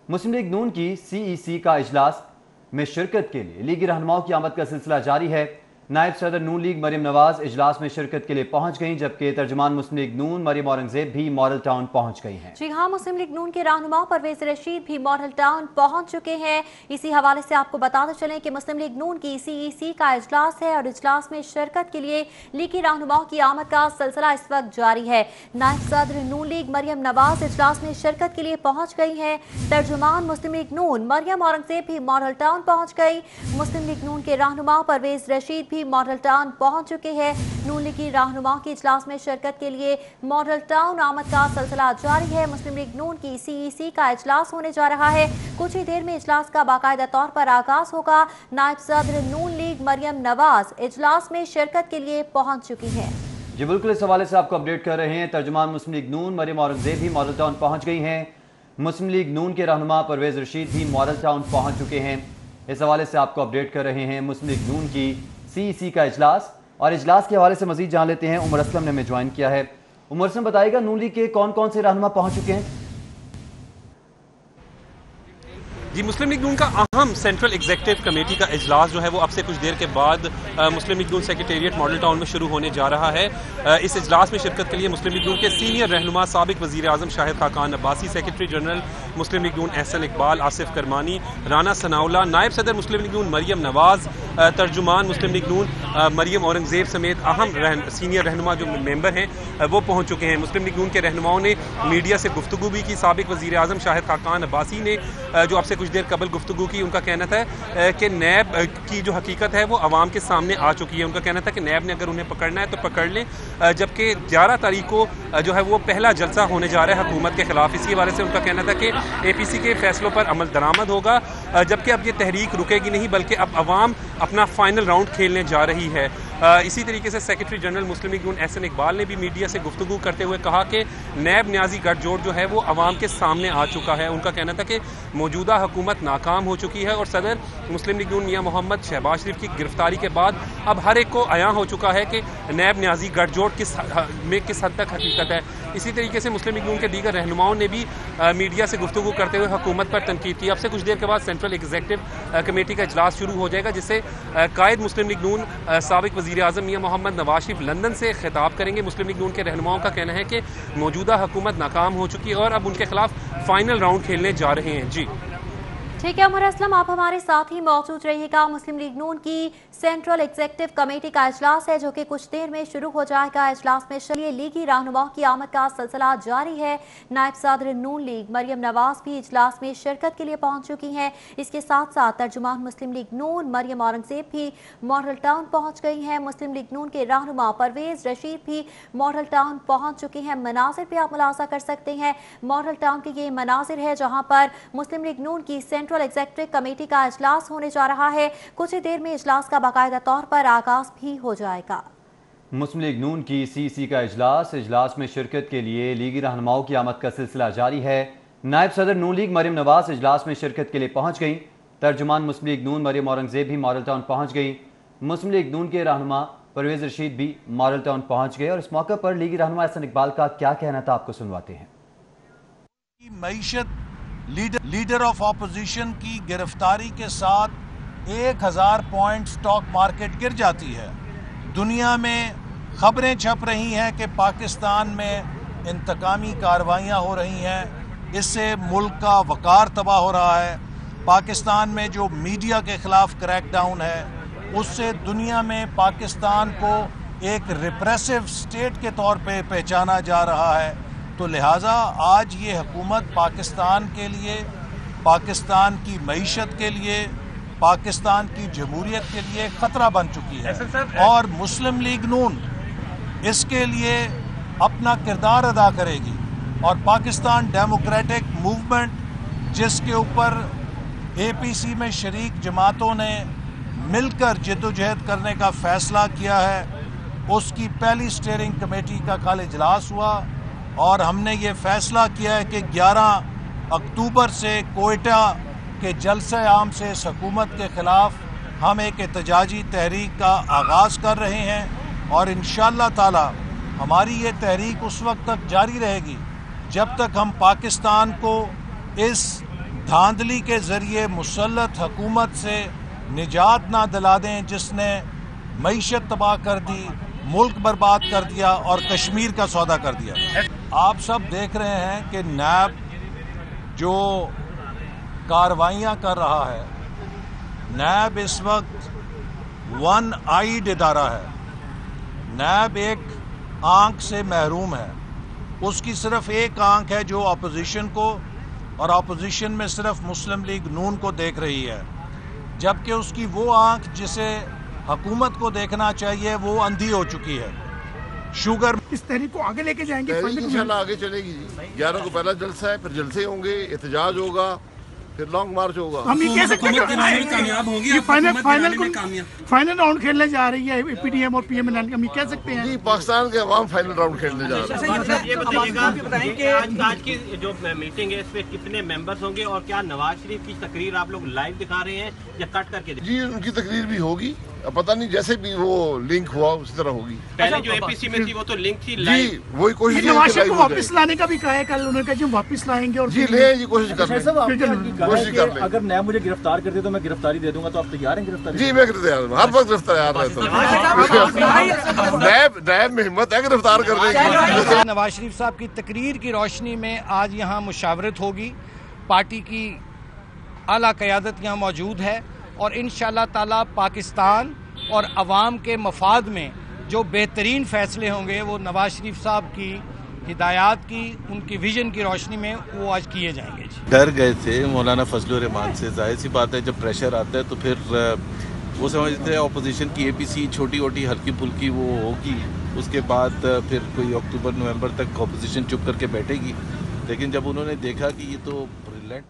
मुस्लिम league नून की CEC का इजलास में शिरकत के लिए लीगी रहनुमाओं की आमद का सिलसिला जारी है। नायब सदर नून लीग मरियम नवाज इजलास में शिरकत के लिए पहुंच गईं, जबकि तर्जुमान मुस्लिम लीग नून मरियम औरंगजेब भी मॉडल टाउन पहुंच गई हैं। जी हाँ, मुस्लिम लीग नून के रहनुमा परवेज रशीद भी मॉडल टाउन पहुंच चुके हैं। इसी हवाले से आपको बताते चलें कि मुस्लिम लीग नून की CEC का इजलास है और इजलास में शिरकत के लिए लीगी रहनुमाओं की आमद का सिलसिला इस वक्त जारी है। नायब सदर नून लीग मरियम नवाज इजलास में शिरकत के लिए पहुंच गई हैं। तर्जुमान मुस्लिम लीग नून मरियम औरंगजेब भी मॉडल टाउन पहुंच गई। मुस्लिम लीग नून के रहनुमा परवेज रशीद भी मॉडल टाउन पहुंच चुके हैं। नून लीग की रहनुमाओं की इजलास में शिरकत के लिए मॉडल टाउन आमद का सिलसिला जारी है। मुस्लिम लीग नून की CEC का इजलास होने जा रहा है। कुछ ही देर में इजलास का बाकायदा तौर पर आगाज होगा। नायब सदर नून लीग मरियम नवाज इजलास में शिरकत के लिए पहुंच चुकी हैं। जी बिल्कुल, इस हवाले से आपको अपडेट कर रहे हैं। तर्जुमान मुस्लिम लीग नून मरियम औरंगजेब भी मॉडल टाउन पहुंच गई हैं। मुस्लिम लीग नून के रहनुमा परवेज रशीद भी मॉडल टाउन पहुंच चुके हैं। इस हवाले से आपको अपडेट कर रहे हैं मुस्लिम लीग नून की CEC का इजलास, और इजलास के हवाले से मजीद जान लेते हैं। उमर असलम ने हमें ज्वाइन किया है। उमर असलम, बताइएगा नून लीग के कौन कौन से रहनुमा पहुंच चुके हैं? जी, मुस्लिम लीग नून का अहम सेंट्रल एग्जीक्यूटिव कमेटी का इजलास जो है वो अब से कुछ देर के बाद मुस्लिम लीग नून सेक्रेटेरिएट मॉडल टाउन में शुरू होने जा रहा है। इस इजलास में शिरकत के लिए मुस्लिम लीग नून के सीनियर रहनुमा साबिक वज़ीर आज़म शाहिद खाकान अब्बासी, सेक्रेटरी जनरल मुस्लिम लीग नून एहसन इकबाल, आसिफ करमानी, राना सनाउल्लाह, नायब सदर मुस्लिम लीग नून मरियम नवाज, तर्जुमान मुस्लिम लीग नून मरियम औरंगजेब समेत अहम सीनियर रहनुमा जो मेंबर हैं वो पहुँच चुके हैं। मुस्लिम लीग नून के रहनुमाओं ने मीडिया से गुफ्तगू भी की। साबिक वज़ीर आज़म शाहिद खाकान अब्बासी ने जो अब से कुछ देर कबल गुफ्तगू की, उनका कहना था कि नैब की जो हकीकत है वो अवाम के सामने आ चुकी है। उनका कहना था कि नैब ने अगर उन्हें पकड़ना है तो पकड़ लें, जबकि 11 तारीख को जो है वो पहला जलसा होने जा रहा है हुकूमत के खिलाफ। इसी हवाले से उनका कहना था कि APC के फैसलों पर अमल दरामद होगा, जबकि अब ये तहरीक रुकेगी नहीं बल्कि अब अवाम अपना फाइनल राउंड खेलने जा रही है। इसी तरीके से सेक्रेटरी जनरल मुस्लिम लीग नून एहसन इकबाल ने भी मीडिया से गुफ्तगू करते हुए कहा कि नैब न्याजी गठजोड़ जो है वो अवाम के सामने आ चुका है। उनका कहना था कि मौजूदा हुकूमत नाकाम हो चुकी है और सदर मुस्लिम लीग नून मियां मोहम्मद शहबाज शरीफ की गिरफ्तारी के बाद अब हर एक को आया हो चुका है कि नैब न्याजी गठजोड़ किस हद तक हकीकत है। इसी तरीके से मुस्लिम लीग नून के दीगर रहनुमाओं ने भी मीडिया से गुफ्तगू करते हुए हुकूमत पर तनकीद की। अब से कुछ देर के बाद सेंट्रल एग्जीक्यूटिव कमेटी का इजलास शुरू हो जाएगा, जिससे कायद मुस्लिम लीग नून साबिक वज़ीर आज़म मियां मोहम्मद नवाज शरीफ लंदन से खिताब करेंगे। मुस्लिम लीग नून के रहनुमाओं का कहना है कि मौजूदा हुकूमत नाकाम हो चुकी है और अब उनके खिलाफ फाइनल राउंड खेलने जा रहे हैं। जी ठीक है उमर असलम, आप हमारे साथ ही मौजूद रहिएगा। मुस्लिम लीग नून की सेंट्रल एग्जीक्यूटिव कमेटी का इजलास है जो कि कुछ देर में शुरू हो जाएगा। इजलास में शरीय लीगी रहनुमाओं की आमद का सिलसिला जारी है। नायब सदर नून लीग मरियम नवाज भी इजलास में शिरकत के लिए पहुंच चुकी हैं। इसके साथ साथ तर्जुमान मुस्लिम लीग नून मरियम औरंगजेब भी मॉडल टाउन पहुंच गई हैं। मुस्लिम लीग नून के रहनुमा परवेज रशीद भी मॉडल टाउन पहुंच चुके हैं। मनाजिर भी आप मुलाजा कर सकते हैं। मॉडल टाउन के ये मनाजिर है जहाँ पर मुस्लिम लीग नून की सेंट्रल एग्जीक्यूटिव कमेटी का इजलास होने जा रहा है। कुछ ही देर में इजलास का बाकायदा तौर पर आगाज भी हो जाएगा। मुस्लिम लीग नून की CEC का इजलास में शिरकत के लिए लीगी रहनुमाओं की आमद का सिलसिला जारी है। नायब सदर नून लीग मरियम नवाज इजलास में शिरकत के लिए पहुंच गई। तर्जुमान मुस्लिम लीग नून मरियम औरंगजेब भी मॉडल टाउन पहुंच गई। मुस्लिम लीग नून के रहनुमा परवेज रशीद भी मॉडल टाउन पहुंच गए और इस मौके पर लीगी रहनुमा एहसन इकबाल का क्या कहना था, आपको सुनवाते हैं। मईशत लीडर ऑफ ऑपोजिशन की गिरफ्तारी के साथ 1000 पॉइंट स्टॉक मार्केट गिर जाती है। दुनिया में खबरें छप रही हैं कि पाकिस्तान में इंतकामी कार्रवाइयाँ हो रही हैं, इससे मुल्क का वकार तबाह हो रहा है। पाकिस्तान में जो मीडिया के ख़िलाफ़ क्रैकडाउन है उससे दुनिया में पाकिस्तान को एक रिप्रेसिव स्टेट के तौर पे पहचाना जा रहा है। तो लिहाजा आज ये हुकूमत पाकिस्तान के लिए, पाकिस्तान की मईशत के लिए, पाकिस्तान की जमहूरियत के लिए ख़तरा बन चुकी है और मुस्लिम लीग नून इसके लिए अपना किरदार अदा करेगी। और पाकिस्तान डेमोक्रेटिक मूवमेंट जिसके ऊपर APC में शरीक जमातों ने मिलकर जद्दोजहद करने का फ़ैसला किया है, उसकी पहली स्टीयरिंग कमेटी का कल इजलास हुआ और हमने ये फ़ैसला किया है कि 11 अक्टूबर से कोयटा के जलसे आम से इस हुकूमत के ख़िलाफ़ हम एक एहतजाजी तहरीक का आगाज़ कर रहे हैं और इंशाअल्लाह ताला हमारी ये तहरीक उस वक्त तक जारी रहेगी जब तक हम पाकिस्तान को इस धांधली के जरिए मुसल्लत हुकूमत से निजात ना दिला दें जिसने मईशत तबाह कर दी, मुल्क बर्बाद कर दिया और कश्मीर का सौदा कर दिया। आप सब देख रहे हैं कि नैब जो कार्रवाइयाँ कर रहा है, नैब इस वक्त वन आइड इदारा है। नैब एक आंख से महरूम है, उसकी सिर्फ एक आंख है जो अपोजिशन को, और अपोजिशन में सिर्फ मुस्लिम लीग नून को देख रही है, जबकि उसकी वो आंख जिसे हुकूमत को देखना चाहिए वो अंधी हो चुकी है। शुगर इस तहरीक को आगे लेके जाएंगे, इंशाल्लाह आगे चलेगी जी। 11 को पहला जलसा है, फिर जलसे होंगे, एहतजाज होगा, फिर लॉन्ग मार्च होगा। हम ये कह सकते हैं कि फाइनल राउंड खेलने जा रही है पीडीएम और पीएमएल, हम ये कह सकते हैं जी पाकिस्तान के अवाम फाइनल राउंड खेलने जा रहे हैं। ये बताइए कि आज की जो मीटिंग है इस पे कितने मेंबर्स होंगे और क्या नवाज शरीफ की तकरीर आप लोग लाइव दिखा रहे हैं या कट करके? जी उनकी तकरीर भी होगी, अब पता नहीं जैसे भी वो लिंक हुआ उसी तरह होगी। पहले जो एपीसी में थी वो तो लिंक थी जी, लाइव। वही कोशिश नवाज शरीफ को वापस लाने का भी कहा है, कल उन्होंने कहा जी हम वापस लाएंगे और जी ले जी कोशिश कर लें। अगर नैब मुझे गिरफ्तार कर दे तो मैं गिरफ्तारी दे दूंगा, तो आप तैयार हैं गिरफ्तारी? जी मैं तैयार हूँ, हर वक्त तैयार रहता हूँ। नैब में हिम्मत है गिरफ्तार करने की। नवाज शरीफ साहब की तकरीर की रोशनी में आज यहाँ मुशावरत होगी, पार्टी की आला क़यादत यहाँ मौजूद है और इंशाअल्लाह ताला पाकिस्तान और अवाम के मफाद में जो बेहतरीन फ़ैसले होंगे वो नवाज शरीफ साहब की हिदायत की, उनकी विजन की रोशनी में वो आज किए जाएंगे। डर गए थे मौलाना फजलुर रहमान से, जाहिर सी बात है जब प्रेशर आता है तो फिर वो समझते हैं अपोजिशन की एपीसी छोटी छोटी हल्की फुल्की वो होगी, उसके बाद फिर कोई अक्टूबर नवंबर तक अपोजिशन चुप करके बैठेगी। लेकिन जब उन्होंने देखा कि ये तो ब्रिलियंट